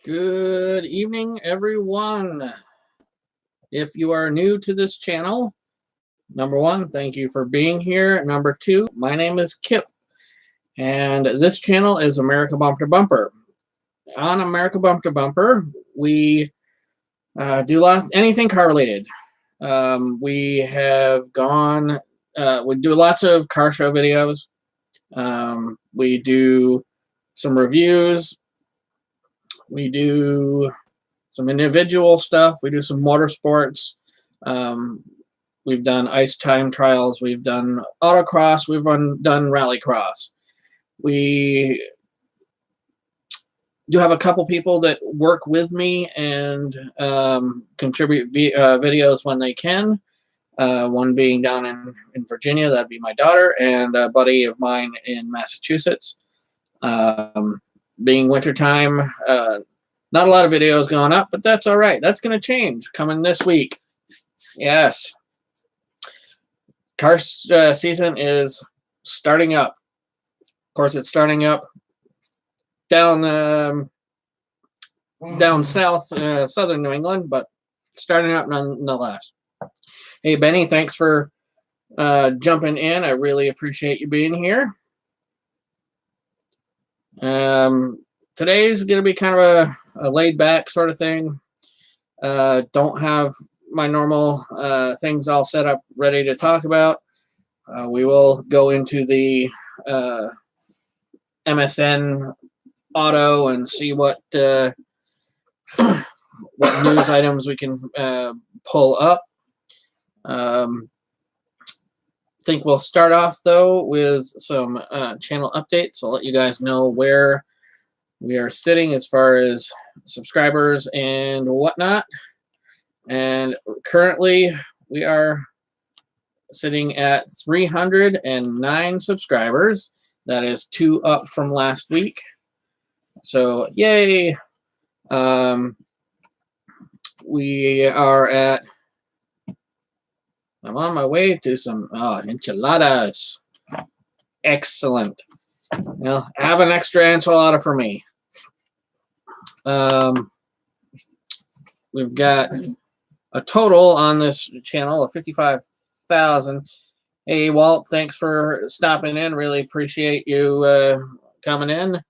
Good evening, everyone. If you are new to this channel, number one, thank you for being here. Number two, my name is Kip, and this channel is America Bumper to Bumper. On America Bumper to Bumper, we do anything car related. We do lots of car show videos. We do some reviews. We do some individual stuff. We do some motorsports. We've done ice time trials. We've done autocross. We've done rallycross. We do have a couple people that work with me and contribute videos when they can. One being down in Virginia, that'd be my daughter, and a buddy of mine in Massachusetts. Being wintertime, not a lot of videos going up, but that's all right. That's going to change coming this week. Yes. Car season is starting up. Of course, it's starting up down south, southern New England, but starting up nonetheless. Hey, Benny, thanks for jumping in. I really appreciate you being here. Today's going to be kind of a laid-back sort of thing. Don't have my normal things all set up, ready to talk about. We will go into the MSN Auto and see what news items we can pull up. I think we'll start off, though, with some channel updates. I'll let you guys know where we are sitting as far as subscribers and whatnot. And currently, we are sitting at 309 subscribers. That is 2 up from last week. So, yay! We are at... I'm on my way to some enchiladas. Excellent. Well, have an extra enchilada for me. We've got a total on this channel of 55,000. Hey, Walt, thanks for stopping in. Really appreciate you coming in.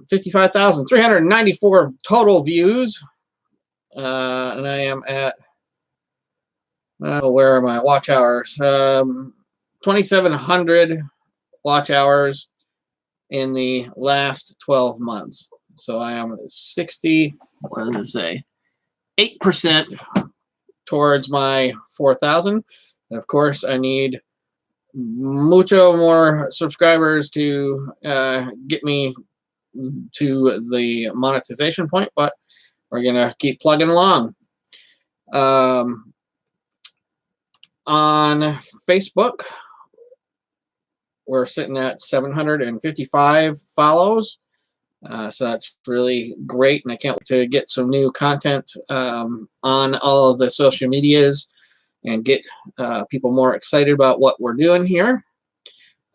55,394 total views. And I am at... where are my watch hours? 2,700 watch hours in the last 12 months. So I am 60, what does it say? 8% towards my 4,000. Of course, I need mucho more subscribers to get me to the monetization point, but we're going to keep plugging along. On Facebook, we're sitting at 755 follows. So that's really great, and I can't wait to get some new content on all of the social medias and get people more excited about what we're doing here.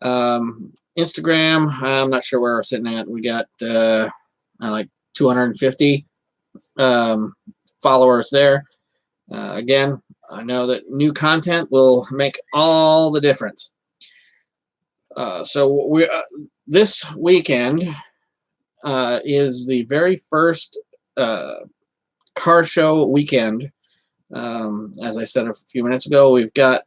Instagram, I'm not sure where we're sitting at. We got like 250 followers there. Again, I know that new content will make all the difference. So we this weekend is the very first car show weekend. As I said a few minutes ago, we've got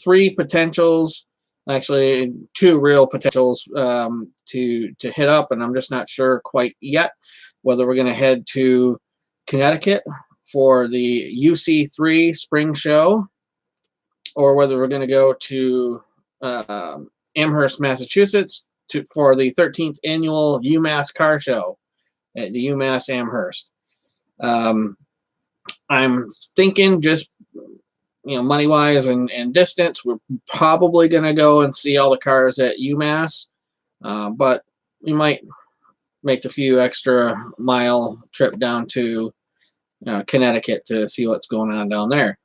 3 potentials, actually 2 real potentials to hit up, and I'm just not sure quite yet whether we're going to head to Connecticut for the UC3 spring show, or whether we're going to go to Amherst, Massachusetts for the 13th annual UMass car show at the UMass Amherst. I'm thinking, just money wise and distance, we're probably going to go and see all the cars at UMass, but we might make a few extra mile trip down to Connecticut to see what's going on down there.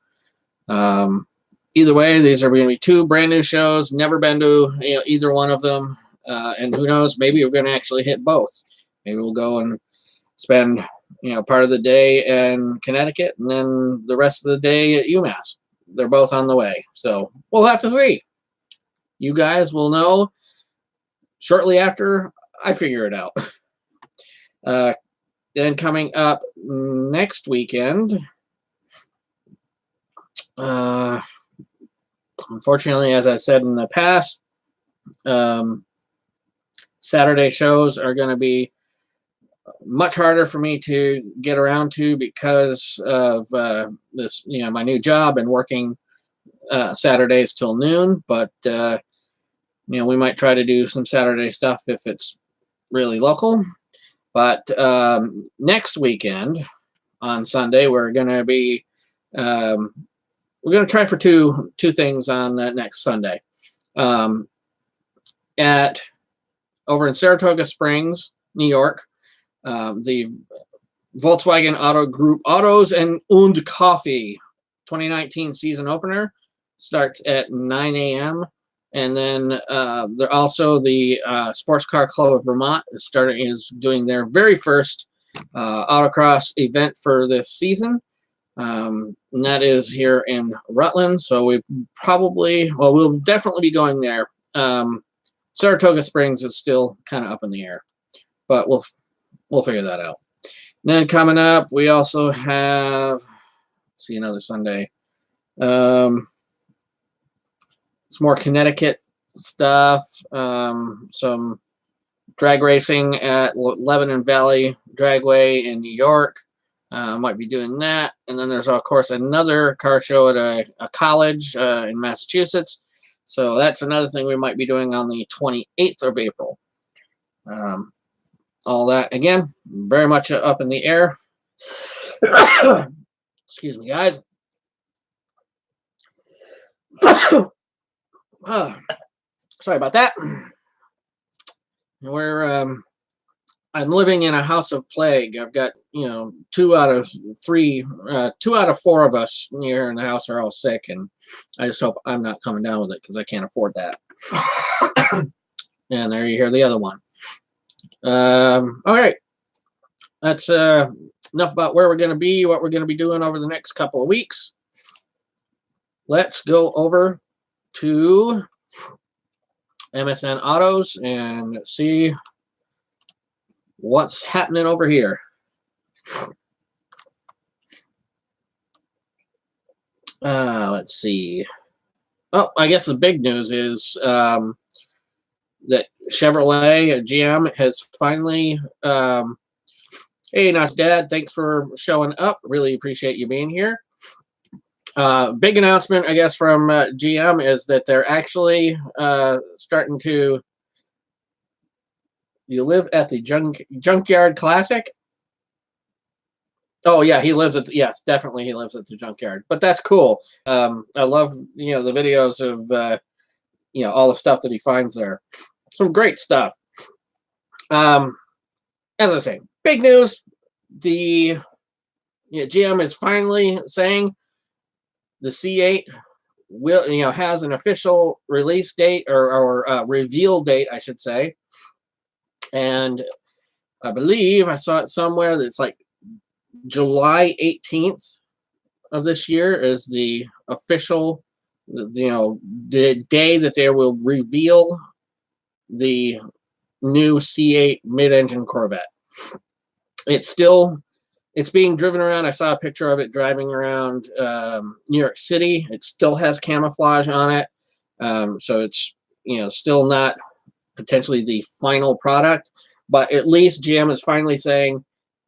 Either way, these are going to be 2 brand new shows. Never been to either one of them, and who knows? Maybe we're going to actually hit both. Maybe we'll go and spend part of the day in Connecticut and then the rest of the day at UMass. They're both on the way, so we'll have to see. You guys will know shortly after I figure it out. Then coming up next weekend, unfortunately, as I said in the past, Saturday shows are going to be much harder for me to get around to because of this, my new job and working Saturdays till noon. But we might try to do some Saturday stuff if it's really local. But next weekend on Sunday, we're going to be try for two things on next Sunday. Over in Saratoga Springs, New York, the Volkswagen Auto Group Autos and Coffee 2019 season opener starts at 9 a.m. And then they're also the Sports Car Club of Vermont is doing their very first autocross event for this season. And that is here in Rutland. So we'll definitely be going there. Saratoga Springs is still kind of up in the air, but we'll figure that out. And then coming up, we also have, another Sunday. Some more Connecticut stuff. Some drag racing at Lebanon Valley Dragway in New York. Might be doing that. And then there's, of course, another car show at a college in Massachusetts. So that's another thing we might be doing on the 28th of April. All that, again, very much up in the air. Excuse me, guys. Sorry about that. I'm living in a house of plague. I've got, 2 out of 4 of us here in the house are all sick, and I just hope I'm not coming down with it because I can't afford that. And there you hear the other one. Okay. That's enough about where we're going to be, what we're going to be doing over the next couple of weeks. Let's go over to MSN Autos and see what's happening over here. Let's see. Oh, I guess the big news is that Chevrolet GM has finally, hey, Notch Dad, thanks for showing up. Really appreciate you being here. Big announcement, I guess, from GM is that they're actually starting to. You live at the Junkyard Classic? Oh yeah, he lives at yes, definitely he lives at the Junkyard. But that's cool. I love the videos of all the stuff that he finds there. Some great stuff. As I say, big news. The GM is finally saying the C8 will has an official release date or reveal date, I should say. And I believe I saw it somewhere that it's like July 18th of this year is the official, the day that they will reveal the new C8 mid-engine Corvette. It's being driven around. I saw a picture of it driving around New York City. It still has camouflage on it. So it's, still not potentially the final product, but at least GM is finally saying,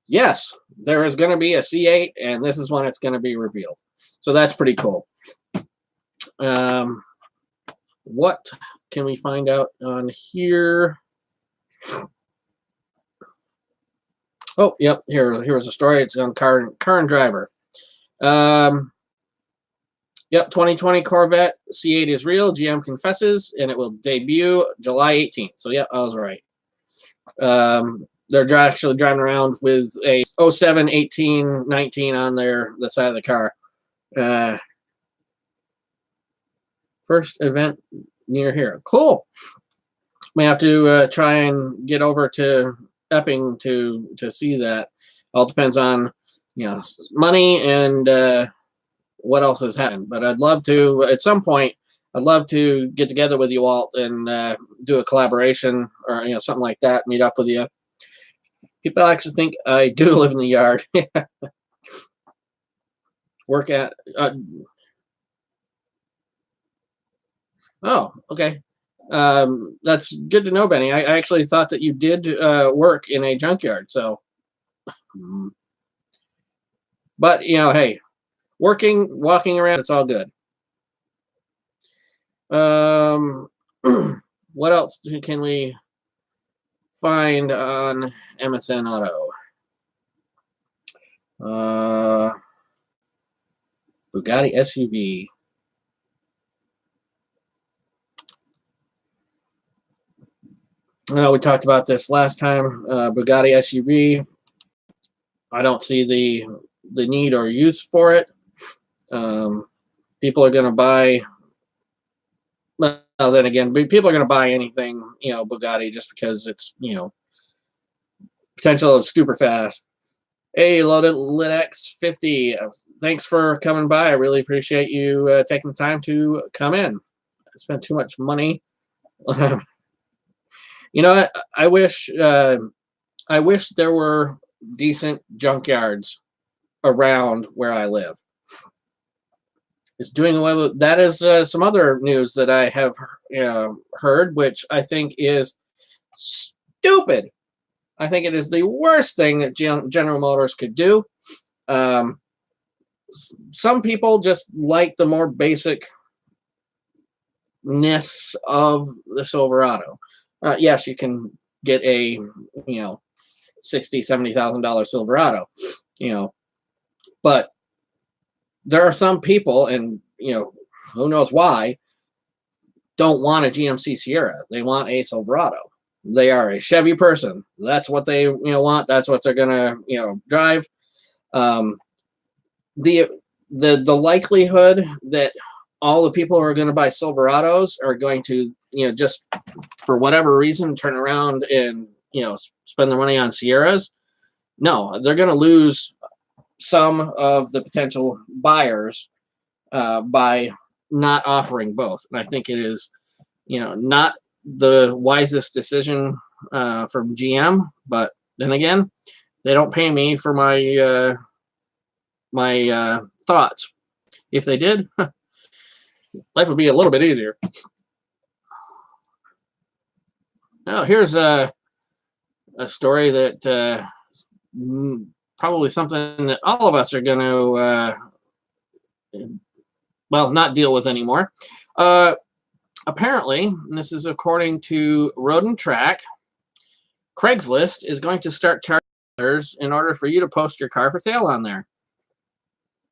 yes, there is going to be a C8 and this is when it's going to be revealed. So that's pretty cool. What can we find out on here? Oh, yep. Here's a story. It's on Car and Driver. Yep, 2020 Corvette C8 is real. GM confesses, and it will debut July 18th. So, yeah, I was right. They're actually driving around with a 07, 18, 19 on the side of the car. First event near here. Cool. May have to try and get over to Epping to see that. All depends on, money and what else has happened. But I'd love to at some point. I'd love to get together with you, Walt, and do a collaboration or something like that. Meet up with you. People actually think I do live in the yard. Work at. Oh, okay. That's good to know, Benny. I actually thought that you did work in a junkyard. So, but hey, walking around, it's all good. What else can we find on MSN Auto? Bugatti SUV. I know we talked about this last time. Bugatti SUV. I don't see the need or use for it. People are going to buy. Well, then again, people are going to buy anything, Bugatti, just because it's, potential of super fast. Hey, Loaded Lit X50. Thanks for coming by. I really appreciate you taking the time to come in. I spent too much money. I wish there were decent junkyards around where I live. Is doing away with that is some other news that I have heard, which I think is stupid. I think it is the worst thing that General Motors could do. Some people just like the more basicness of the Silverado. Yes, you can get a $60,000-$70,000 Silverado, but there are some people, and who knows why, don't want a GMC Sierra. They want a Silverado. They are a Chevy person. That's what they want. That's what they're gonna drive. The likelihood that all the people who are going to buy Silverados are going to just for whatever reason turn around and spend their money on Sierras. No, they're going to lose some of the potential buyers by not offering both. And I think it is, not the wisest decision from GM. But then again, they don't pay me for my thoughts. If they did, life would be a little bit easier. Now, here's a story that probably something that all of us are going to, not deal with anymore. Apparently, and this is according to Road and Track, Craigslist is going to start charging in order for you to post your car for sale on there.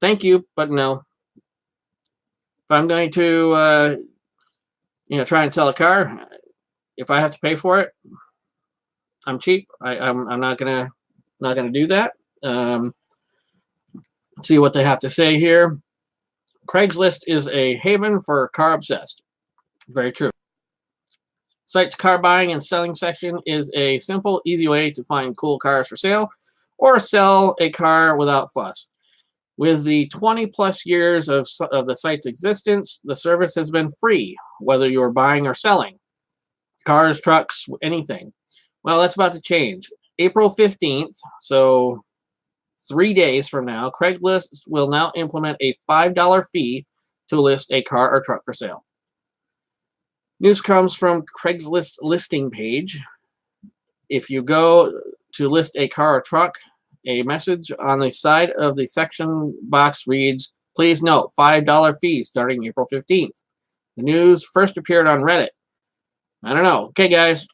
Thank you, but no. If I'm going to, try and sell a car, if I have to pay for it, I'm cheap. I'm not gonna do that. Let's see what they have to say here. Craigslist is a haven for car obsessed. Very true. Site's car buying and selling section is a simple, easy way to find cool cars for sale or sell a car without fuss. With the 20 plus years of the site's existence, the service has been free, whether you're buying or selling. Cars, trucks, anything. Well, that's about to change. April 15th, so 3 days from now, Craigslist will now implement a $5 fee to list a car or truck for sale. News comes from Craigslist listing page. If you go to list a car or truck, a message on the side of the section box reads, "Please note, $5 fee starting April 15th. The news first appeared on Reddit. I don't know. Okay, guys.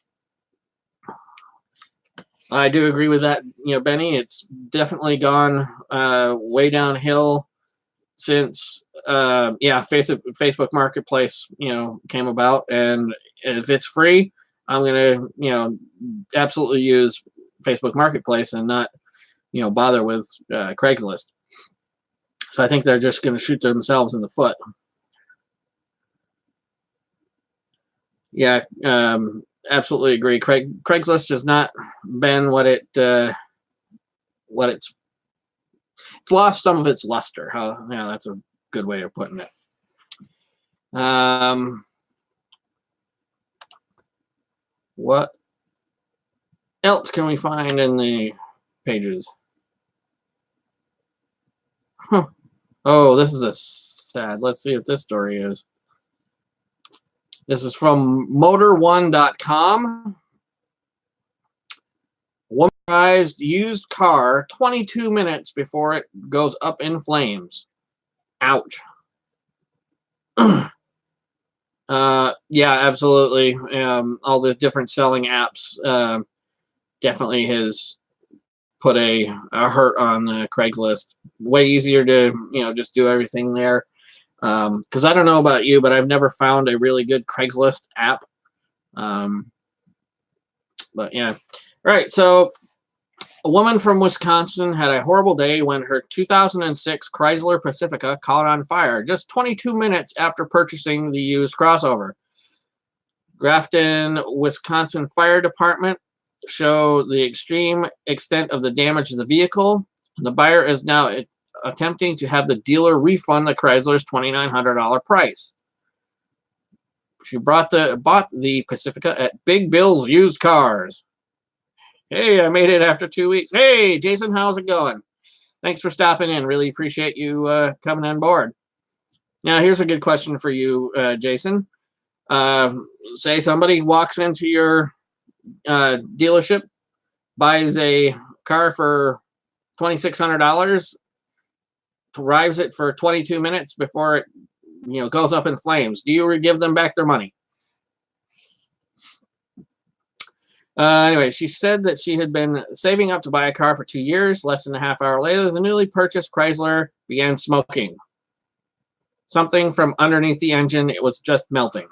I do agree with that, Benny. It's definitely gone way downhill since, Facebook Marketplace, came about. And if it's free, I'm going to, absolutely use Facebook Marketplace and not, bother with Craigslist. So I think they're just going to shoot themselves in the foot. Yeah. absolutely agree. Craigslist has not been what it's lost some of its luster. Yeah, that's a good way of putting it. What else can we find in the pages? Huh. Oh, this is a sad. Let's see what this story is. This is from motor1.com. Woman drives used car 22 minutes before it goes up in flames. Ouch. Yeah, absolutely. All the different selling apps definitely has put a hurt on Craigslist. Way easier to just do everything there. Because I don't know about you, but I've never found a really good Craigslist app. But yeah. All right, so a woman from Wisconsin had a horrible day when her 2006 Chrysler Pacifica caught on fire just 22 minutes after purchasing the used crossover. Grafton, Wisconsin Fire Department show the extreme extent of the damage to the vehicle. The buyer is now attempting to have the dealer refund the Chrysler's $2,900 price. She bought the Pacifica at Big Bill's Used Cars. Hey, I made it after 2 weeks. Hey, Jason, how's it going? Thanks for stopping in. Really appreciate you coming on board. Now, here's a good question for you, Jason. Say somebody walks into your dealership, buys a car for $2,600, drives it for 22 minutes before it goes up in flames. Do you give them back their money? Anyway, she said that she had been saving up to buy a car for 2 years. Less than a half hour later, the newly purchased Chrysler began smoking. Something from underneath the engine, it was just melting.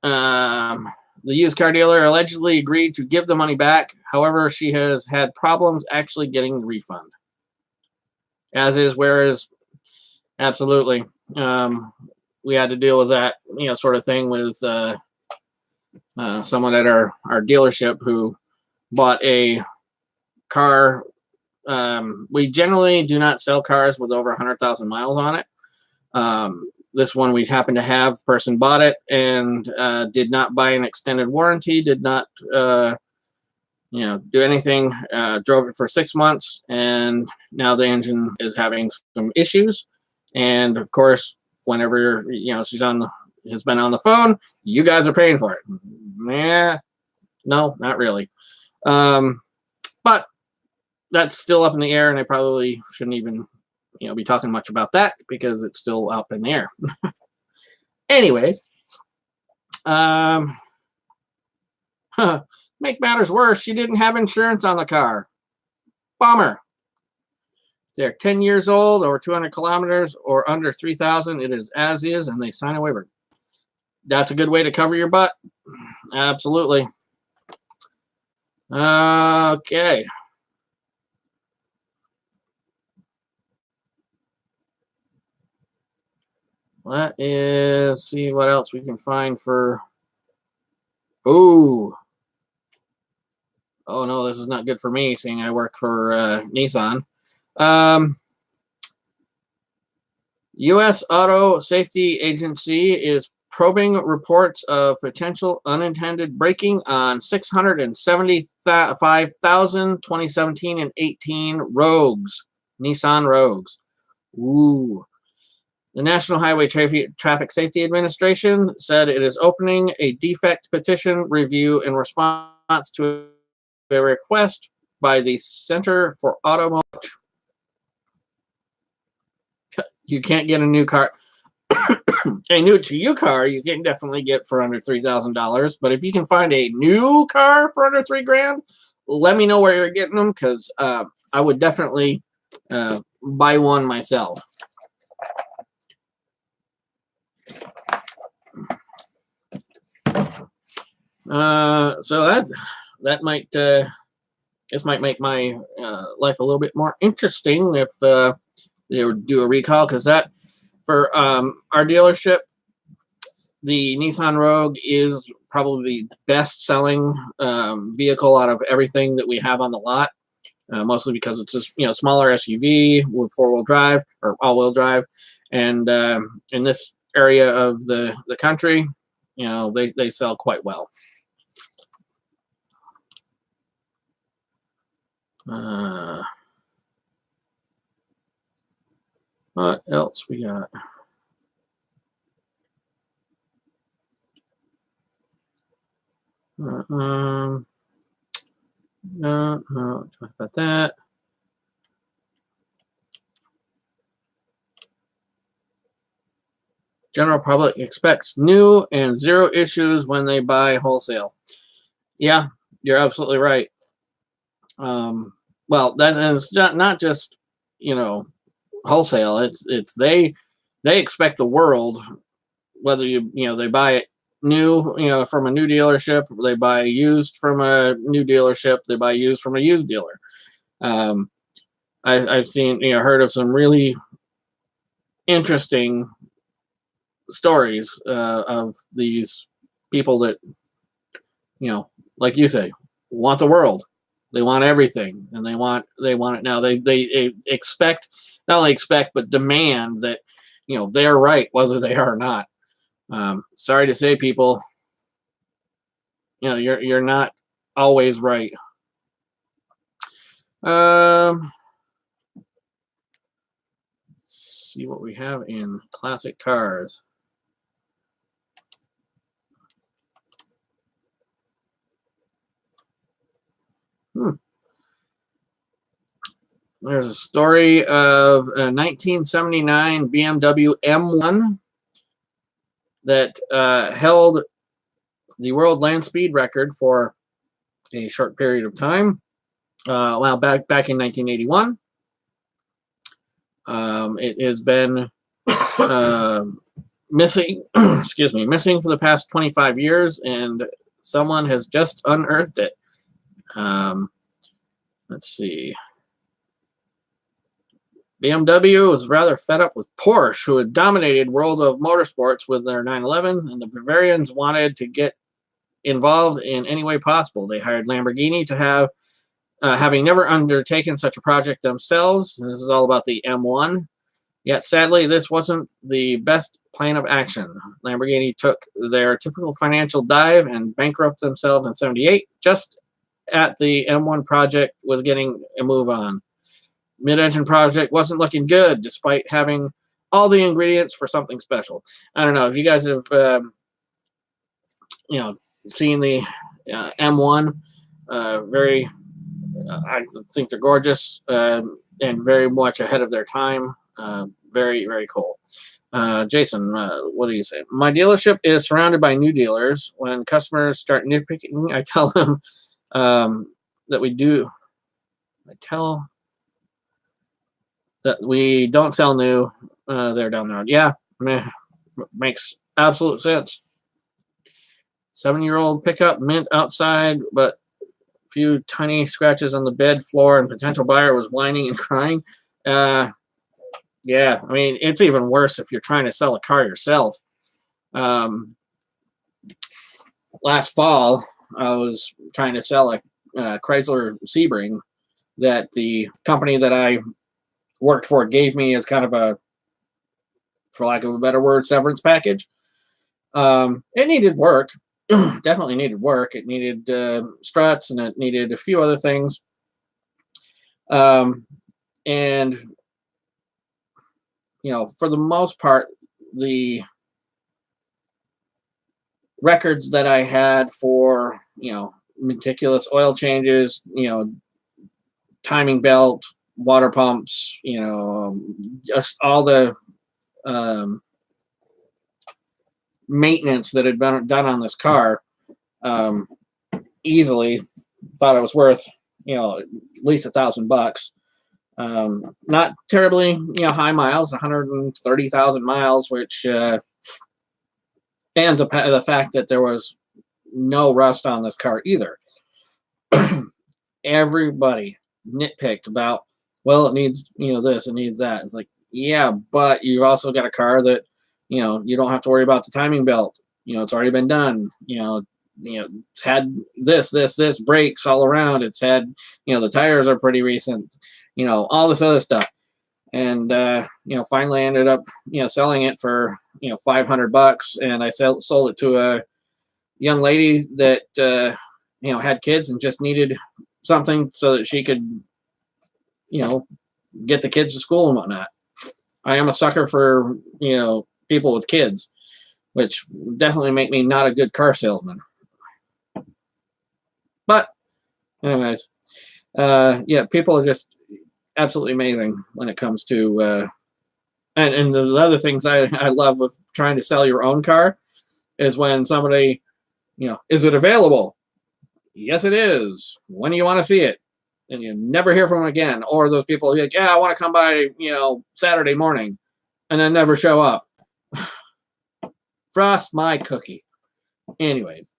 The used car dealer allegedly agreed to give the money back. However, she has had problems actually getting the refund. Whereas, absolutely. We had to deal with that, sort of thing with someone at our dealership who bought a car. We generally do not sell cars with over 100,000 miles on it. This one we happened to have. The person bought it and did not buy an extended warranty, did not do anything, drove it for 6 months, and now the engine is having some issues. And of course, whenever she's has been on the phone, you guys are paying for it. Yeah, no, not really. But that's still up in the air, and I probably shouldn't even be talking much about that because it's still up in the air. Anyways, make matters worse, she didn't have insurance on the car. Bummer. They're 10 years old, over 200 kilometers, or under 3,000. It is as is, and they sign a waiver. That's a good way to cover your butt. Absolutely. Okay. Let's see what else we can find for. Oh no, this is not good for me, seeing I work for Nissan. U.S. Auto Safety Agency is probing reports of potential unintended braking on 675,000 2017 and 18 Rogues, Nissan Rogues. Ooh. The National Highway Traffic Safety Administration said it is opening a defect petition review in response to a request by the Center for Automotive. You can't get a new car. A new to you car, you can definitely get for under $3,000. But if you can find a new car for under $3,000, let me know where you're getting them, because I would definitely buy one myself. So that might this might make my life a little bit more interesting if they would do a recall, because that for our dealership, the Nissan Rogue is probably the best-selling vehicle out of everything that we have on the lot. Mostly because it's a smaller SUV with four-wheel drive or all-wheel drive, and in this area of the country, they sell quite well. What else we got? No, talk about that. General public expects new and zero issues when they buy wholesale. Yeah, you're absolutely right. Well, that is not just wholesale. It's they expect the world, whether they buy it new, from a new dealership, they buy used from a new dealership, they buy used from a used dealer. I've seen, heard of some really interesting stories of these people that, like you say, want the world. They want everything, and they want it now. They expect, not only expect, but demand that they're right whether they are or not. Sorry to say, people, you're not always right. Let's see what we have in classic cars. There's a story of a 1979 BMW M1 that held the world land speed record for a short period of time. Well, back in 1981. It has been missing. Excuse me, missing for the past 25 years, and someone has just unearthed it. Let's see. BMW was rather fed up with Porsche, who had dominated world of motorsports with their 911, and the Bavarians wanted to get involved in any way possible. They hired Lamborghini to have, having never undertaken such a project themselves. And this is all about the M1. Yet, sadly, this wasn't the best plan of action. Lamborghini took their typical financial dive and bankrupted themselves in '78, just at the M1 project was getting a move on. Mid-engine project wasn't looking good, despite having all the ingredients for something special. I don't know if you guys have, seen the M1. Very, I think they're gorgeous and very much ahead of their time. Very, very cool. Jason, what do you say? My dealership is surrounded by new dealers. When customers start nitpicking, I tell them that we do. I tell that we don't sell new. They're down the road. Yeah, makes absolute sense. 7-year-old pickup, mint outside, but a few tiny scratches on the bed floor, and potential buyer was whining and crying. Yeah, I mean, it's even worse if you're trying to sell a car yourself. Last fall, I was trying to sell a Chrysler Sebring that the company that I worked for gave me as kind of a, for lack of a better word, severance package. It needed work. Definitely needed work. It needed struts, and it needed a few other things. And for the most part, the records that I had for meticulous oil changes, timing belt, water pumps, just all the maintenance that had been done on this car, easily thought it was worth at least $1,000. Not terribly high miles, 130,000 miles, which and the fact that there was no rust on this car either. Everybody nitpicked about, well, it needs this, it needs that. It's like, yeah, but you've also got a car that you don't have to worry about the timing belt. It's already been done. It's had this brakes all around. It's had, the tires are pretty recent, all this other stuff. And, finally ended up, selling it for, $500. And I sold it to a young lady that, had kids and just needed something so that she could, get the kids to school and whatnot. I am a sucker for, people with kids, which definitely make me not a good car salesman. But anyways, people are just absolutely amazing when it comes to, and the other things I love with trying to sell your own car is when somebody, is it available? Yes, it is. When do you want to see it? And you never hear from them again. Or those people like, yeah, I want to come by, Saturday morning, and then never show up. Frost my cookie. Anyways,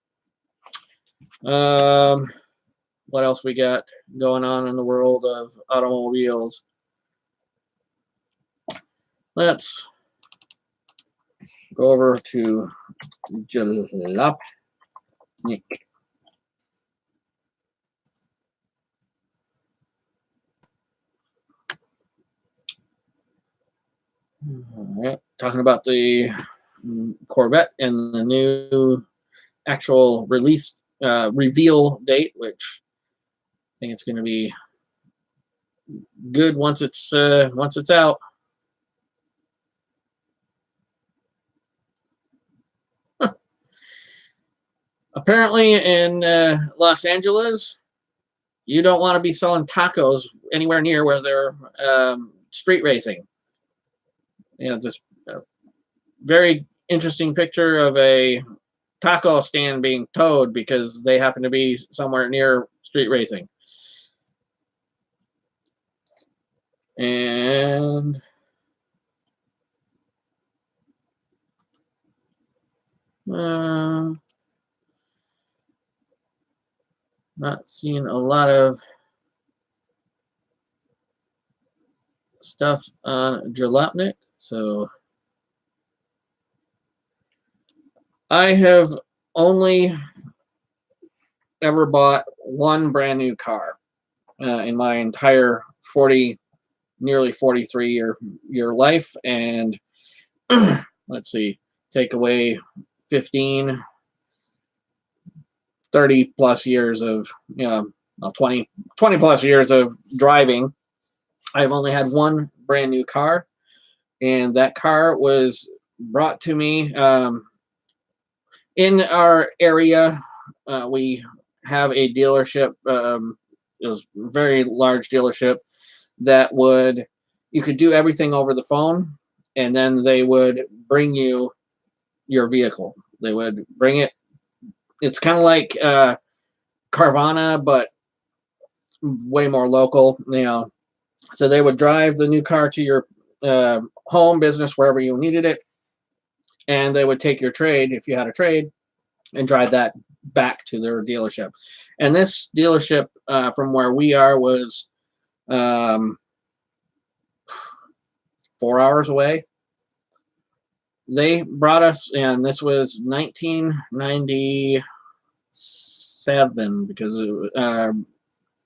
what else we got going on in the world of automobiles? Let's go over to Jalopnik. All right, talking about the Corvette and the new actual release reveal date, which I think it's going to be good once it's out. Apparently, in Los Angeles, you don't want to be selling tacos anywhere near where they're street racing. Just a very interesting picture of a taco stand being towed because they happen to be somewhere near street racing. And not seeing a lot of stuff on Jalopnik. So I have only ever bought one brand new car in my entire nearly 43 year life. And let's see, take away 15, 30 plus years of, 20 plus years of driving. I've only had one brand new car, and that car was brought to me in our area. We have a dealership. It was a very large dealership that you could do everything over the phone, and then they would bring you your vehicle. They would bring it. It's kind of like Carvana, but way more local, So they would drive the new car to your home, business, wherever you needed it, and they would take your trade, if you had a trade, and drive that back to their dealership. And this dealership from where we are was 4 hours away. They brought us, and this was 1997, because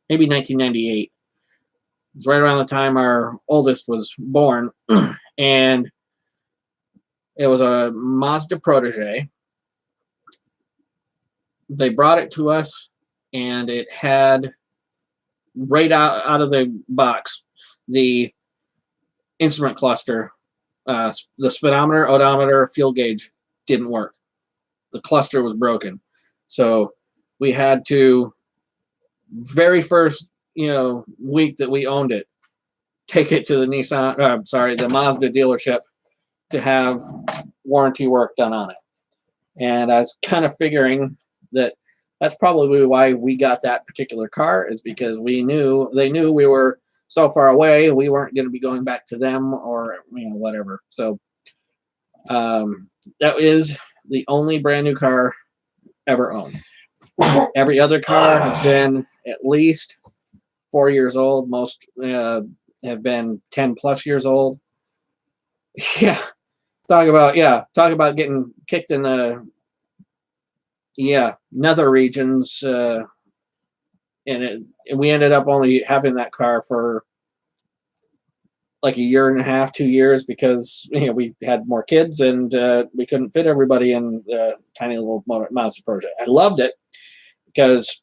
maybe 1998. It's right around the time our oldest was born. And it was a Mazda Protege. They brought it to us, and it had, right out of the box, the instrument cluster, the speedometer, odometer, fuel gauge didn't work. The cluster was broken. So we had to, very first week that we owned it, take it to the the Mazda dealership to have warranty work done on it. And I was kind of figuring that that's probably why we got that particular car, is because they knew we were so far away, we weren't going to be going back to them or whatever. So that is the only brand new car ever owned. Every other car has been at least 4 years old. Most have been 10 plus years old. Yeah. Talk about getting kicked in the yeah, nether regions, and we ended up only having that car for like a year and a half, 2 years, because we had more kids and we couldn't fit everybody in the tiny little Mazda project. I loved it because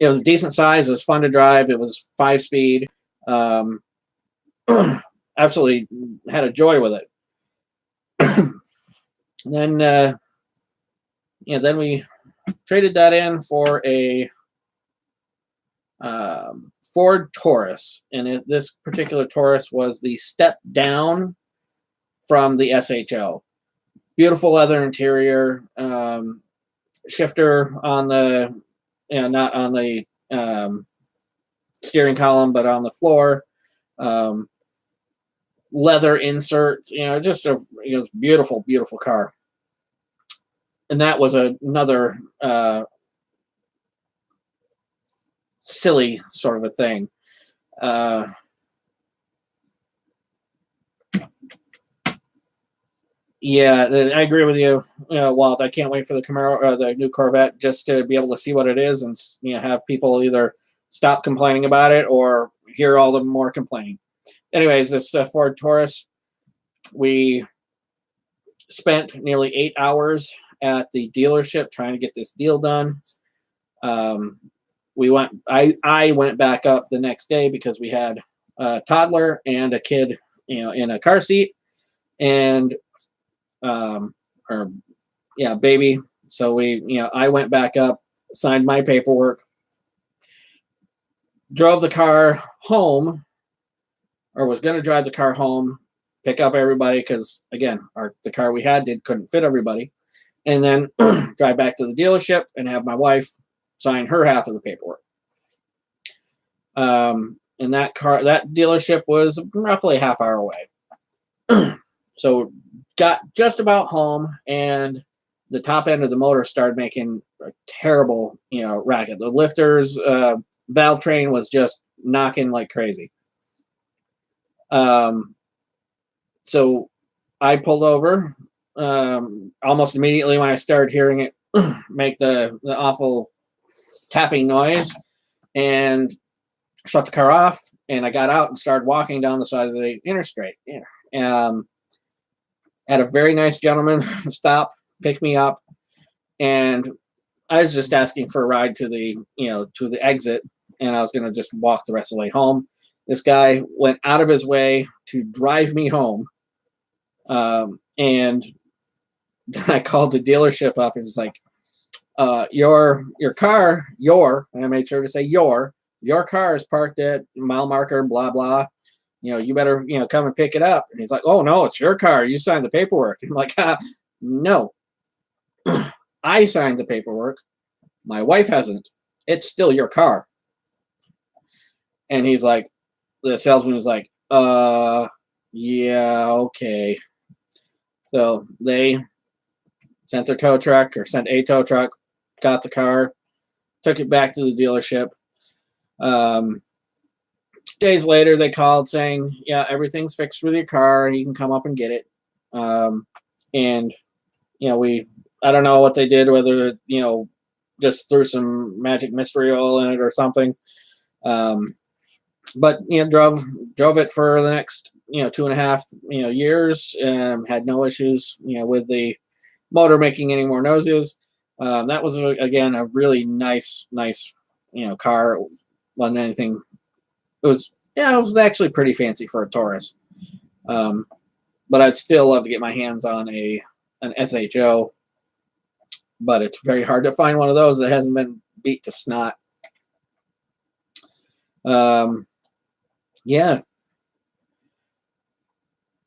it was a decent size. It was fun to drive. It was 5 speed. Um, Absolutely had a joy with it. And then, then we traded that in for a Ford Taurus, and this particular Taurus was the step down from the SHL. Beautiful leather interior, shifter on the, not on the steering column, but on the floor. Leather insert, just a beautiful, beautiful car. And that was another silly sort of a thing. Yeah, I agree with you, Walt. I can't wait for the Camaro or the new Corvette, just to be able to see what it is and have people either stop complaining about it or hear all the more complaining. Anyways, this Ford Taurus, we spent nearly 8 hours at the dealership trying to get this deal done. I went back up the next day because we had a toddler and a kid, in a car seat, and baby. So I went back up, signed my paperwork, drove the car home, or was going to drive the car home, pick up everybody, because again, the car we had couldn't fit everybody, and then drive back to the dealership and have my wife sign her half of the paperwork. And that dealership was roughly a half hour away. So got just about home, and the top end of the motor started making a terrible, racket. The lifters, valve train was just knocking like crazy. So I pulled over almost immediately when I started hearing it make the awful tapping noise, and shut the car off. And I got out and started walking down the side of the interstate. Had a very nice gentleman stop, pick me up, and I was just asking for a ride to the exit, and I was going to just walk the rest of the way home. This guy went out of his way to drive me home. And I called the dealership up and was like, your car, and I made sure to say your car is parked at mile marker, blah, blah. You better, come and pick it up. And he's like, oh, no, it's your car. You signed the paperwork. And I'm like, no, I signed the paperwork. My wife hasn't. It's still your car. And he's like, the salesman was like, yeah, okay. So they sent a tow truck, got the car, took it back to the dealership. Days later, they called saying, yeah, everything's fixed with your car. You can come up and get it. And, I don't know what they did, whether, just threw some magic mystery oil in it or something. But, drove it for the next, 2.5, years. Had no issues, with the motor making any more noises. That was, again, a really nice, car. It wasn't anything. It was actually pretty fancy for a Taurus. But I'd still love to get my hands on an SHO. But it's very hard to find one of those that hasn't been beat to snot. Yeah.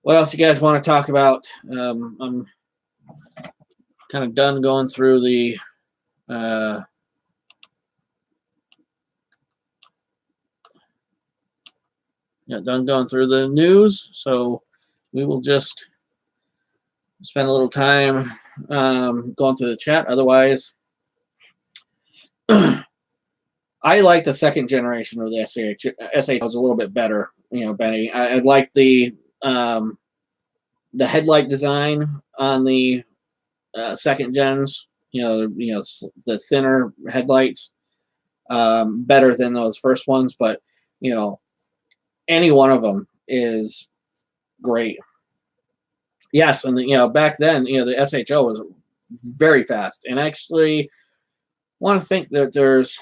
What else you guys want to talk about? I'm kind of done going through the done going through the news, so we will just spend a little time going through the chat. Otherwise, I like the second generation of the SH was a little bit better, Benny. I like the headlight design on the second gens. the thinner headlights, better than those first ones. But any one of them is great. Yes, and back then, the SHO was very fast. And actually, want to think that there's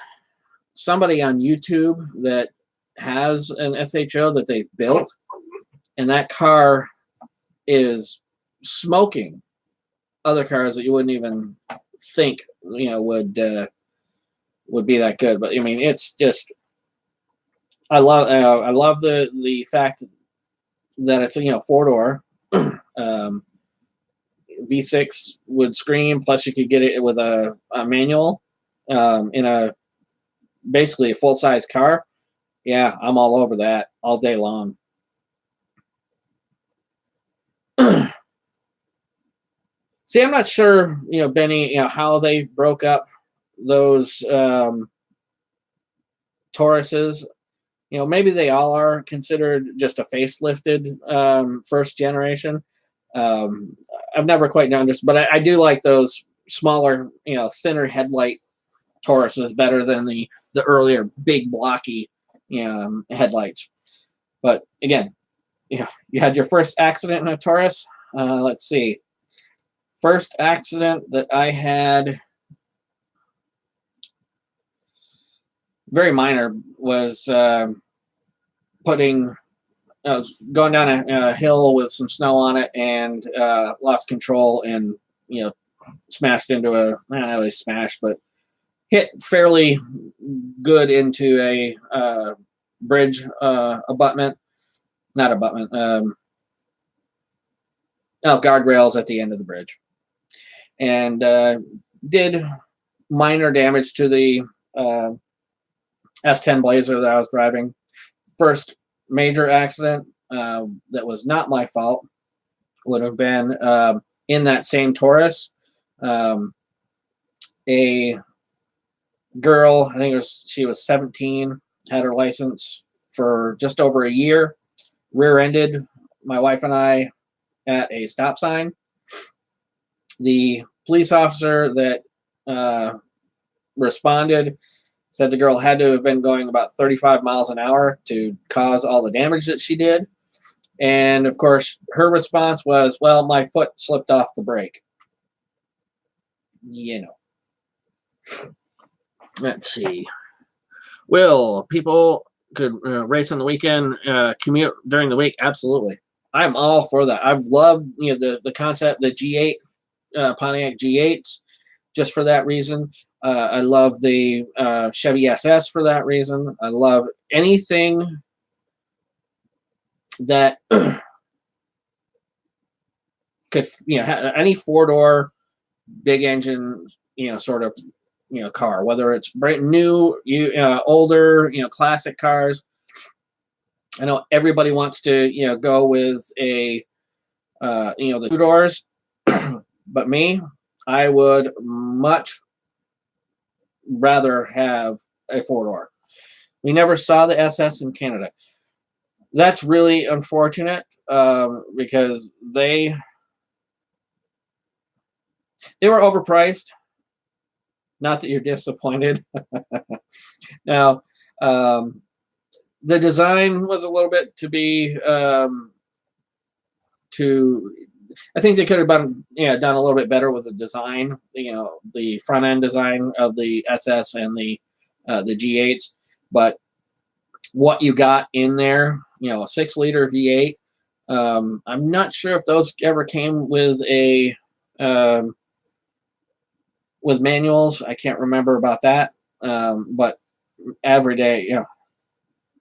somebody on YouTube that has an SHO that they've built, and that car is smoking other cars that you wouldn't even think would be that good. But I mean, it's just I love the fact that it's 4-door. V6 would scream. Plus, you could get it with a manual in a basically a full-size car. Yeah, I'm all over that all day long. See, I'm not sure, Benny, how they broke up those Tauruses. Maybe they all are considered just a facelifted first generation. I've never quite understood, but I do like those smaller, thinner headlight Tauruses better than the earlier big blocky headlights. But again, you had your first accident in a Taurus. Let's see. First accident that I had, very minor, was going down a hill with some snow on it and lost control and smashed into not really smashed, but hit fairly good into a bridge abutment, not abutment, guardrails at the end of the bridge, and did minor damage to the S10 Blazer that I was driving. First major accident that was not my fault would have been in that same Taurus. A girl, I think she was 17, had her license for just over a year, rear-ended my wife and I at a stop sign. The police officer that responded said the girl had to have been going about 35 miles an hour to cause all the damage that she did. And of course, her response was, well, my foot slipped off the brake. Let's see. Will people could race on the weekend, commute during the week? Absolutely. I'm all for that. I've loved the concept, the G8, Pontiac G8s, just for that reason. I love the Chevy SS for that reason. I love anything that could, any 4-door, big engine, sort of, car, whether it's brand new, older, classic cars. I know everybody wants to, go with the 2 doors, but me, I would much rather have a 4-door. We never saw the SS in Canada. That's really unfortunate because they were overpriced. Not that you're disappointed. Now, the design was a little bit to be I think they could have done a little bit better with the design, the front end design of the SS and the G8s. But what you got in there, a 6-liter V8. I'm not sure if those ever came with with manuals. I can't remember about that. But every day,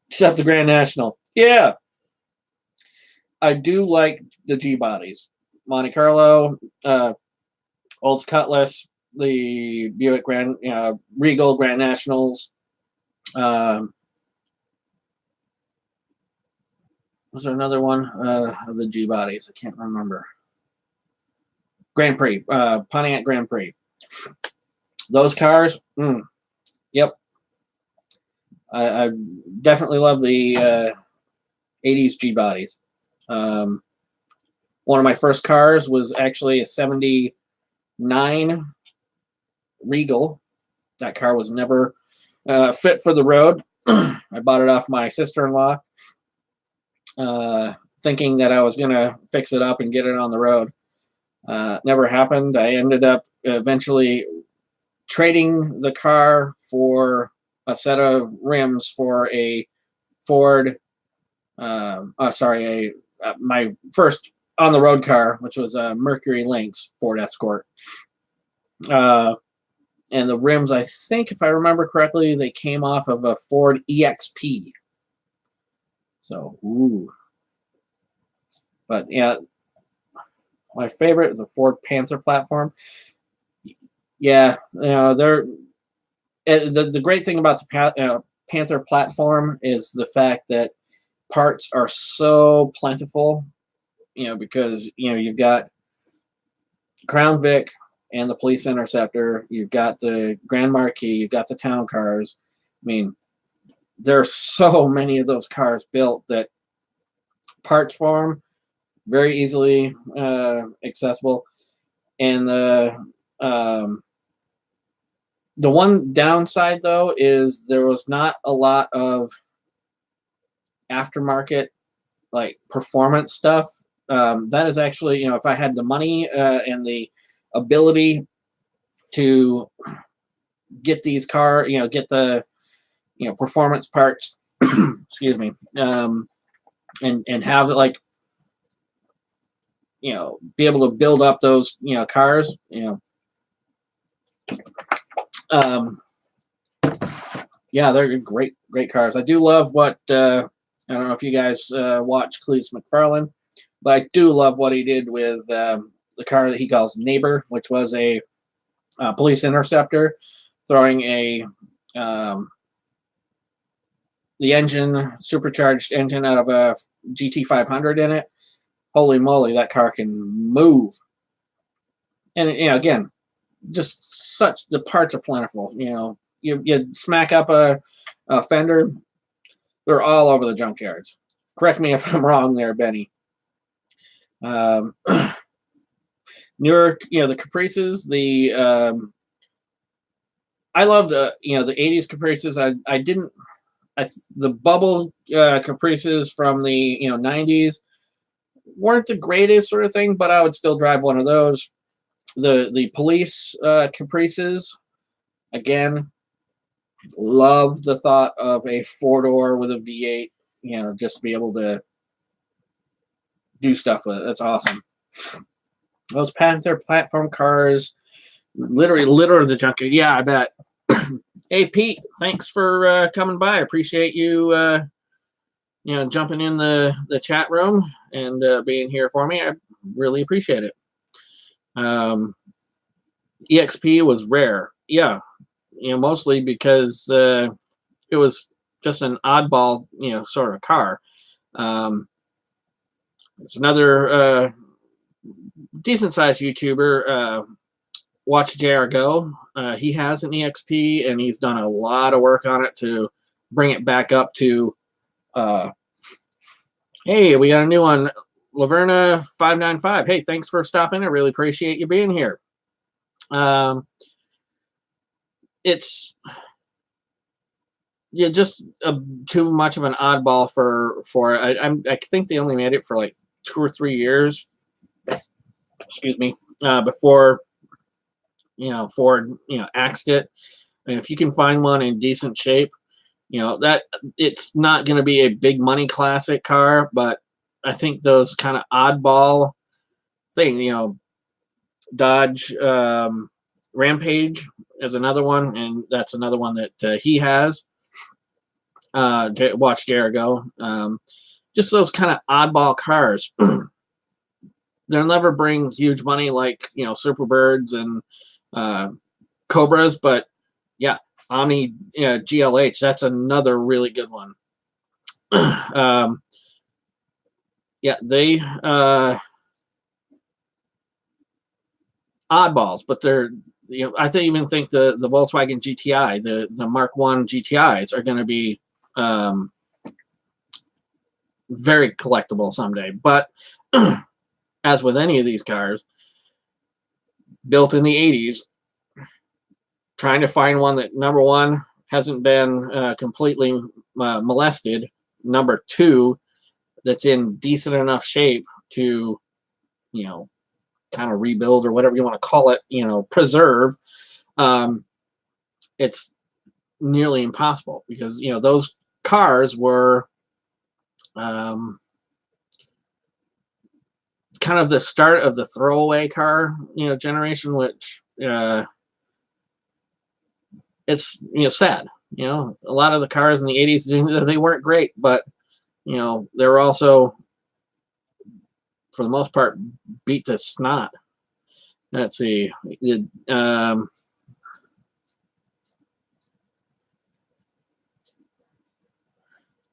except the Grand National. Yeah. I do like the G bodies. Monte Carlo, Old Cutlass, the Buick Regal Grand Nationals. Was there another one of the G bodies? I can't remember. Grand Prix, Pontiac Grand Prix. Those cars, yep. I definitely love the 80s G bodies. One of my first cars was actually a 79 Regal. That car was never fit for the road. I bought it off my sister-in-law, thinking that I was going to fix it up and get it on the road. Never happened. I ended up eventually trading the car for a set of rims for a Ford. My first on the road car, which was a Mercury Lynx Ford Escort. And the rims, I think, if I remember correctly, they came off of a Ford EXP. So, ooh. But yeah, my favorite is a Ford Panther platform. Yeah, they're the great thing about the Panther platform is the fact that parts are so plentiful. Because you've got Crown Vic and the Police Interceptor, you've got the Grand Marquis, you've got the town cars. I mean, there are so many of those cars built that parts form very easily accessible. And the one downside, though, is there was not a lot of aftermarket like performance stuff. That is actually, if I had the money and the ability to get these get the performance parts, excuse me, and have it like be able to build up those cars, yeah, they're great cars. I do love what I don't know if you guys watch Cleese McFarlane, but I do love what he did with the car that he calls Neighbor, which was a Police Interceptor, throwing the engine, supercharged engine out of a GT500 in it. Holy moly, that car can move. And again, just the parts are plentiful. You smack up a fender, they're all over the junkyards. Correct me if I'm wrong there, Benny. Newer, the Caprices, I loved the 80s Caprices. I didn't the bubble Caprices from the 90s weren't the greatest sort of thing, but I would still drive one of those. The Police Caprices, again, love the thought of a 4-door with a V8, just to be able to do stuff with it. That's awesome. Those Panther platform cars literally litter the junkyard. Yeah, I bet. Hey, Pete, thanks for coming by. I appreciate you, jumping in the chat room and being here for me. I really appreciate it. EXP was rare. Yeah, mostly because it was just an oddball, sort of car. There's another decent-sized YouTuber, Watch JR Go. He has an EXP, and he's done a lot of work on it to bring it back up to, hey, we got a new one, Laverna 595. Hey, thanks for stopping. I really appreciate you being here. It's just too much of an oddball for I think they only made it for like 2 or 3 years. Excuse me. Before Ford axed it. And if you can find one in decent shape, that it's not going to be a big money classic car, but I think those kind of oddball thing, Dodge Rampage is another one, and that's another one that he has. Watch JR Go. Just those kind of oddball cars. They'll never bring huge money like Superbirds and Cobras, but yeah, Omni GLH, that's another really good one. Yeah, they oddballs, but they're I even think the Volkswagen GTI, the Mark 1 GTIs are going to be very collectible someday. But as with any of these cars built in the 80s, trying to find one that, number one, hasn't been completely molested. Number two, that's in decent enough shape to, kind of rebuild or whatever you want to call it, preserve. It's nearly impossible because, those cars were kind of the start of the throwaway car, generation, which it's, sad. A lot of the cars in the 80s, they weren't great, but, they were also, for the most part, beat to snot. Let's see.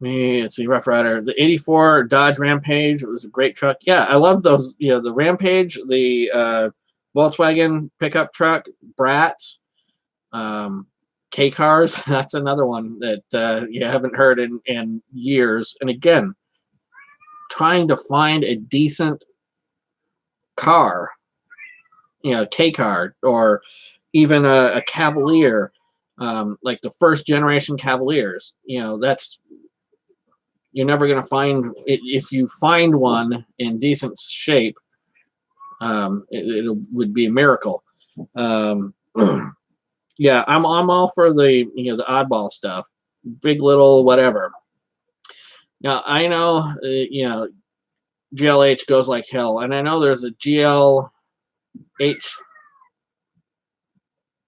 Let's see, Rough Rider. The 84 Dodge Rampage. It was a great truck. Yeah, I love those. The Rampage, the Volkswagen pickup truck, Bratz, K cars. That's another one that you haven't heard in years. And again, trying to find a decent car, K car, or even a Cavalier, like the first generation Cavaliers. That's, you're never going to find it. If you find one in decent shape, it would be a miracle. Yeah, I'm all for the the oddball stuff, big, little, whatever. Now I know GLH goes like hell, and I know there's a GLH.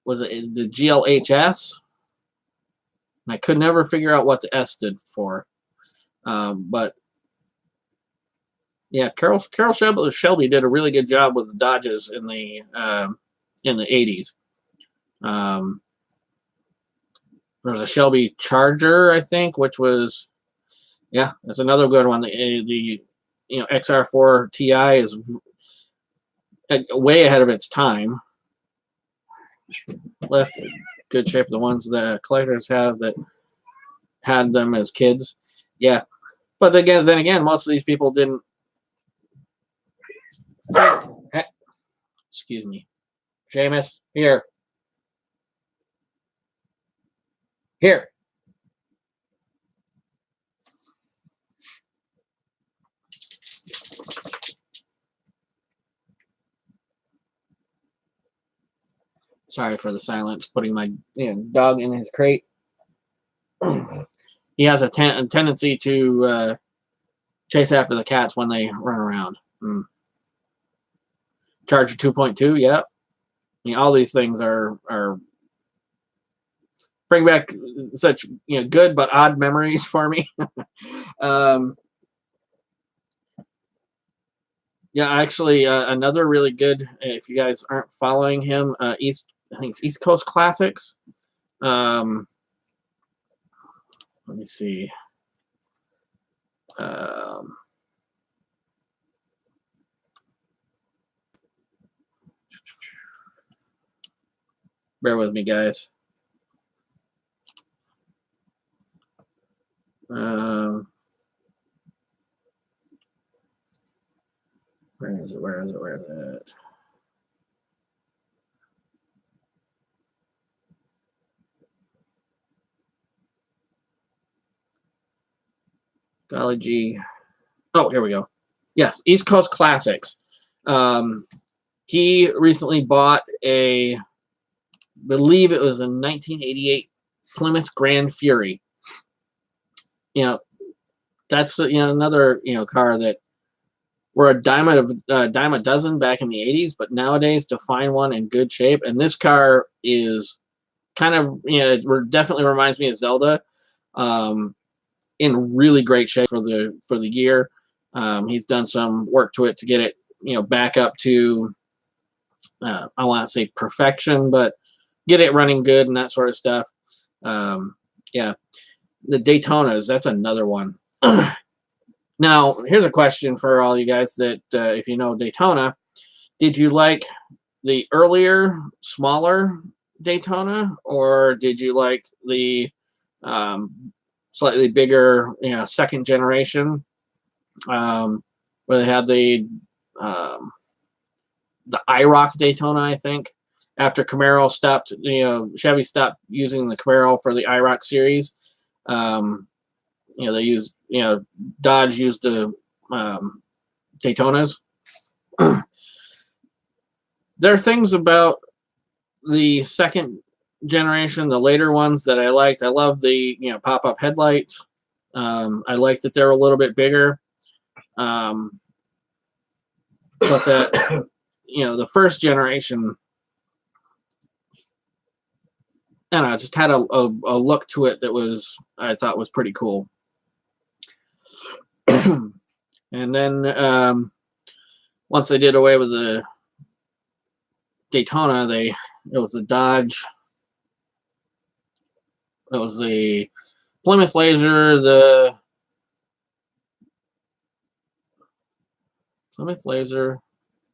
Was it the GLHS? And I could never figure out what the S stood for. But yeah, Carol Shelby did a really good job with the Dodges in the 80s. There was a Shelby Charger, I think, which was, yeah, that's another good one. The XR4 Ti is way ahead of its time. Left in good shape. The ones that collectors have that had them as kids, yeah. But then again, most of these people didn't. Excuse me, Seamus, here. Sorry for the silence. Putting my dog in his crate. He has a tendency to chase after the cats when they run around. Charger 2.2, yep. All these things are bring back such good but odd memories for me. Yeah, actually, another really good. If you guys aren't following him, I think it's East Coast Classics. Let me see. Bear with me, guys. Where is it? Where is it? Golly gee. Oh, here we go. Yes, East Coast Classics. He recently bought I believe it was a 1988 Plymouth Grand Fury. That's another car that were a dime a dozen back in the 80s, but nowadays to find one in good shape, and this car is kind of it definitely reminds me of Zelda, in really great shape for the year. He's done some work to it to get it back up to I want to say perfection, but get it running good and that sort of stuff. Yeah, the Daytonas, that's another one. Now, here's a question for all you guys that if you know Daytona, did you like the earlier, smaller Daytona, or did you like the slightly bigger, second generation, where they had the IROC Daytona, I think? after Camaro stopped, Chevy stopped using the Camaro for the IROC series. They used, Dodge used the Daytonas. There are things about the second generation, the later ones, that I liked. I love the pop-up headlights. I like that they're a little bit bigger. But that the first generation, I don't know, just had a look to it that I thought was pretty cool. And then once they did away with the Daytona, it was the Dodge. It was the Plymouth Laser,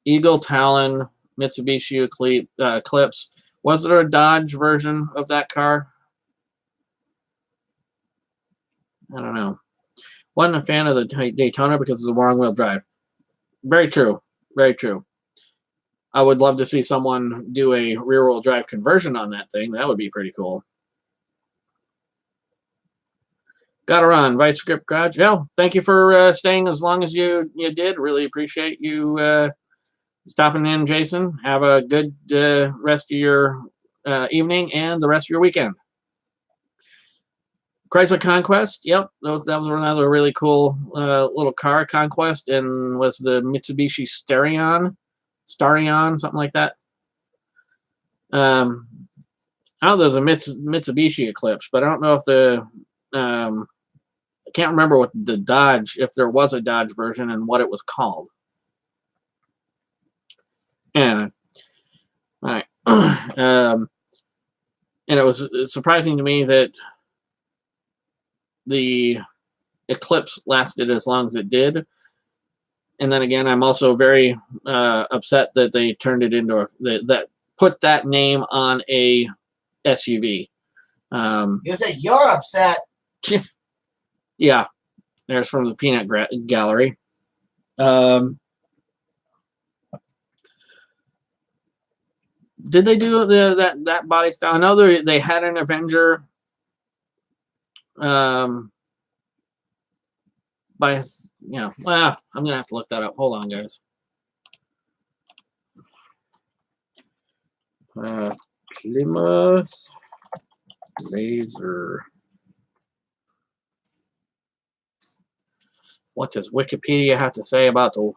Eagle Talon, Mitsubishi Eclipse. Was there a Dodge version of that car? I don't know. Wasn't a fan of the Daytona because it's a wrong-wheel drive. Very true. Very true. I would love to see someone do a rear-wheel drive conversion on that thing. That would be pretty cool. Gotta run. Vice Grip Garage. Yeah, thank you for staying as long as you did. Really appreciate you stopping in, Jason. Have a good rest of your evening and the rest of your weekend. Chrysler Conquest. Yep, that was another really cool little car. Conquest, and was the Mitsubishi Starion, something like that. I know there's a Mitsubishi Eclipse, but I don't know if I can't remember what the Dodge, if there was a Dodge version and what it was called. Yeah. All right. And it was surprising to me that the Eclipse lasted as long as it did. And then again, I'm also very upset that they turned it into that put that name on a SUV. You said you're upset. Yeah, there's from the Peanut Gallery. Did they do that body style? I know they had an Avenger. Well, I'm gonna have to look that up. Hold on, guys. Plymouth Laser. What does Wikipedia have to say about the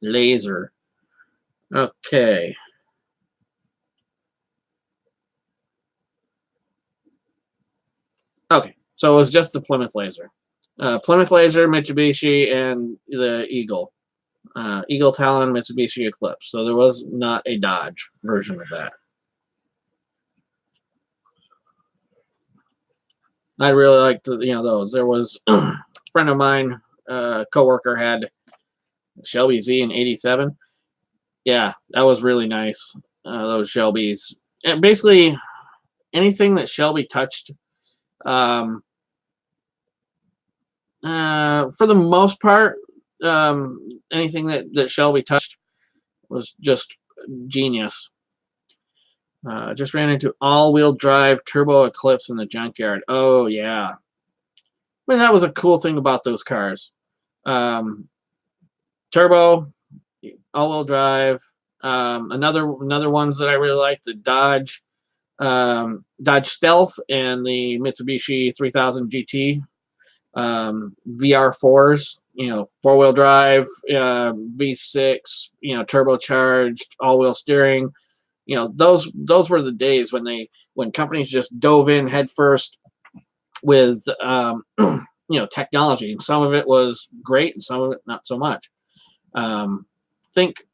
Laser? Okay. Okay, so it was just the Plymouth Laser. Plymouth Laser, Mitsubishi, and the Eagle. Eagle Talon, Mitsubishi Eclipse. So there was not a Dodge version of that. I really liked those. There was a friend of mine, coworker, had Shelby Z in '87. Yeah, that was really nice. Those Shelbys, and basically anything that Shelby touched, for the most part, anything that Shelby touched was just genius. Just ran into all-wheel drive turbo Eclipse in the junkyard. Oh yeah, I mean that was a cool thing about those cars. Turbo, all-wheel drive. Another ones that I really like, the Dodge Stealth and the Mitsubishi 3000 GT. VR4s, four-wheel drive, V6, turbocharged, all-wheel steering. Those were the days when companies just dove in headfirst with technology, and some of it was great and some of it not so much. Think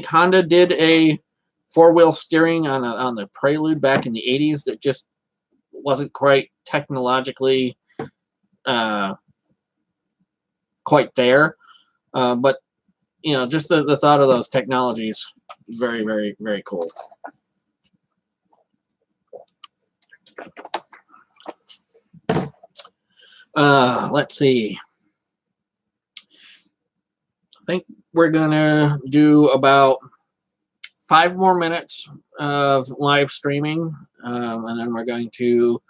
Honda did a four-wheel steering on the Prelude back in the '80s that just wasn't quite technologically quite there, but just the thought of those technologies, very, very, very cool. Let's see. I think we're gonna do about 5 more minutes of live streaming, and then we're going to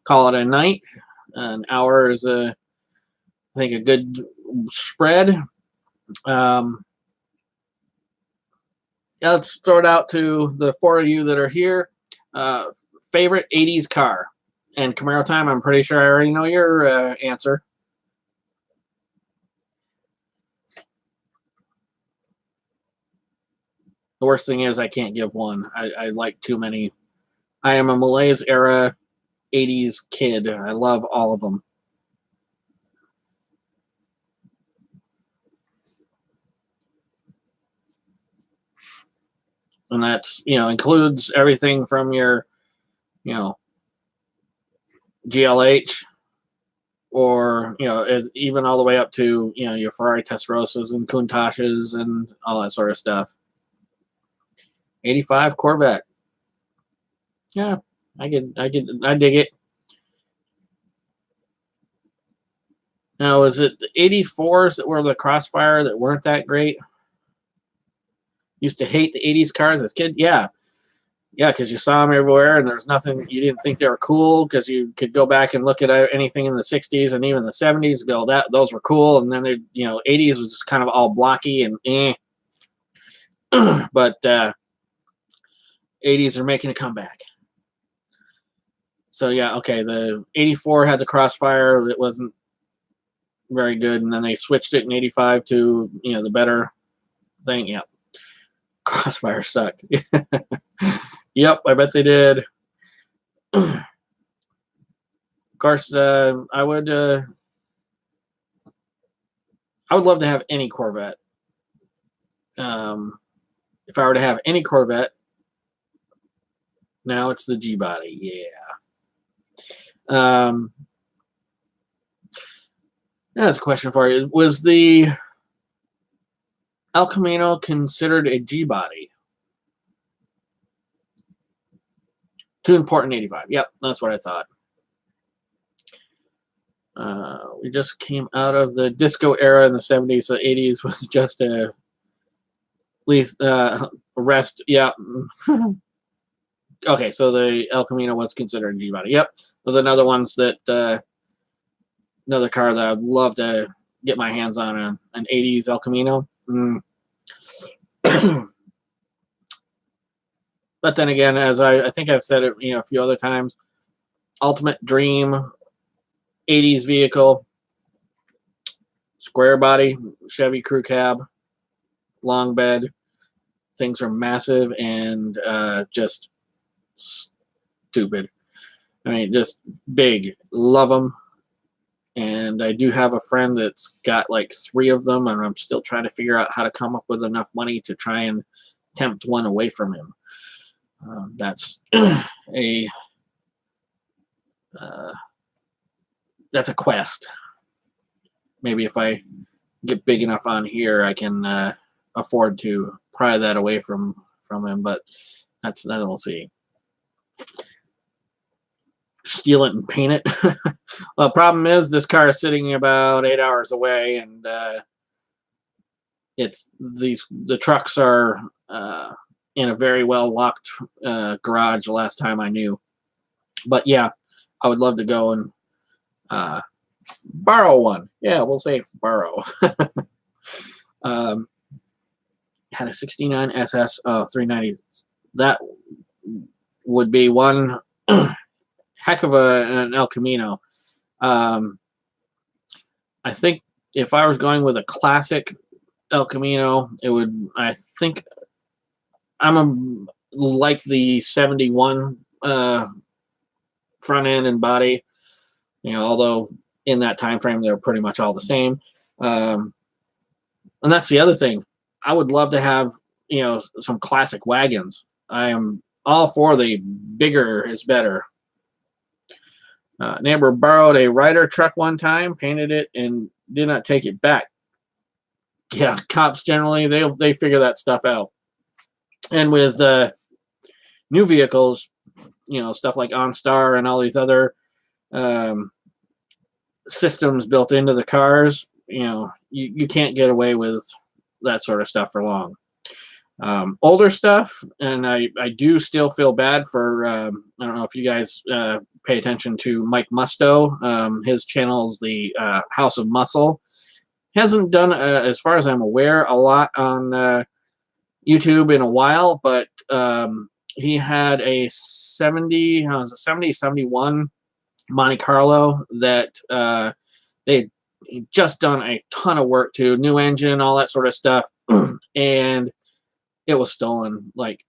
call it a night. An hour is I think a good spread. Yeah, let's throw it out to the 4 of you that are here. Favorite 80s car? And Camaro time, I'm pretty sure I already know your answer. The worst thing is I can't give one. I like too many. I am a Malaise era 80s kid. I love all of them. And that's, includes everything from your, GLH or, even all the way up to, your Ferrari Testarossas and Countachs and all that sort of stuff. 85 Corvette. Yeah, I dig it. Now, is it the 84s that were the Crossfire that weren't that great? Used to hate the 80s cars as a kid? Yeah. Yeah, because you saw them everywhere, and there's nothing, you didn't think they were cool, because you could go back and look at anything in the 60s and even the 70s, go, those were cool, and then, 80s was just kind of all blocky and eh. But 80s are making a comeback. So, yeah, okay, the 84 had the Crossfire. It wasn't very good, and then they switched it in 85 to, the better thing. Yeah. Crossfire sucked. Yep, I bet they did. Of course, I would love to have any Corvette. If I were to have any Corvette, now it's the G-body. Yeah. That's a question for you. Was the El Camino considered a G-body? Too important 85. Yep, that's what I thought. We just came out of the disco era in the 70s. The 80s was just a least rest. Yeah. Okay, so the El Camino was considered a G-body. Yep, those are another ones that another car that I'd love to get my hands on, an 80s El Camino. But then again, as I think I've said it, a few other times, ultimate dream 80s vehicle, square body, Chevy crew cab, long bed. Things are massive and just stupid. I mean, just big. Love them. And I do have a friend that's got like 3 of them, and I'm still trying to figure out how to come up with enough money to try and tempt one away from him. That's that's a quest. Maybe if I get big enough on here, I can afford to pry that away from him. But that we'll see. Steal it and paint it. Well, the problem is this car is sitting about 8 hours away, and the trucks are in a very well locked garage the last time I knew. But yeah, I would love to go and borrow one. Yeah, we'll say borrow. Had a 69 SS 390. That would be one heck of an El Camino. I think if I was going with a classic El Camino, it would, I think like the 71 front end and body, although in that time frame they're pretty much all the same. And that's the other thing. I would love to have, some classic wagons. I am all for the bigger is better. Neighbor borrowed a Ryder truck one time, painted it, and did not take it back. Yeah, cops generally, they figure that stuff out. And with new vehicles, stuff like OnStar and all these other systems built into the cars, you can't get away with that sort of stuff for long. older stuff, and I do still feel bad for I don't know if you guys pay attention to Mike Musto. His channel is the House of Muscle. Hasn't done, as far as I'm aware, a lot on YouTube in a while, but he had a 71 Monte Carlo that they just done a ton of work to, new engine, all that sort of stuff, and it was stolen like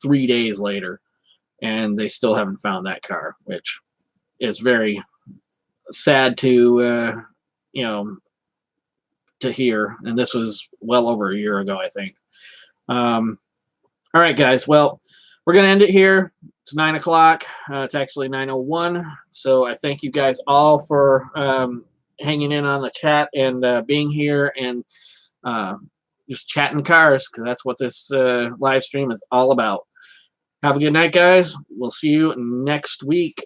3 days later, and they still haven't found that car, which is very sad to to hear. And this was well over a year ago, I think. All right, guys. Well, we're gonna end it here. It's 9 o'clock. It's actually 9:01. So I thank you guys all for hanging in on the chat and being here and just chatting cars, because that's what this live stream is all about. Have a good night, guys. We'll see you next week.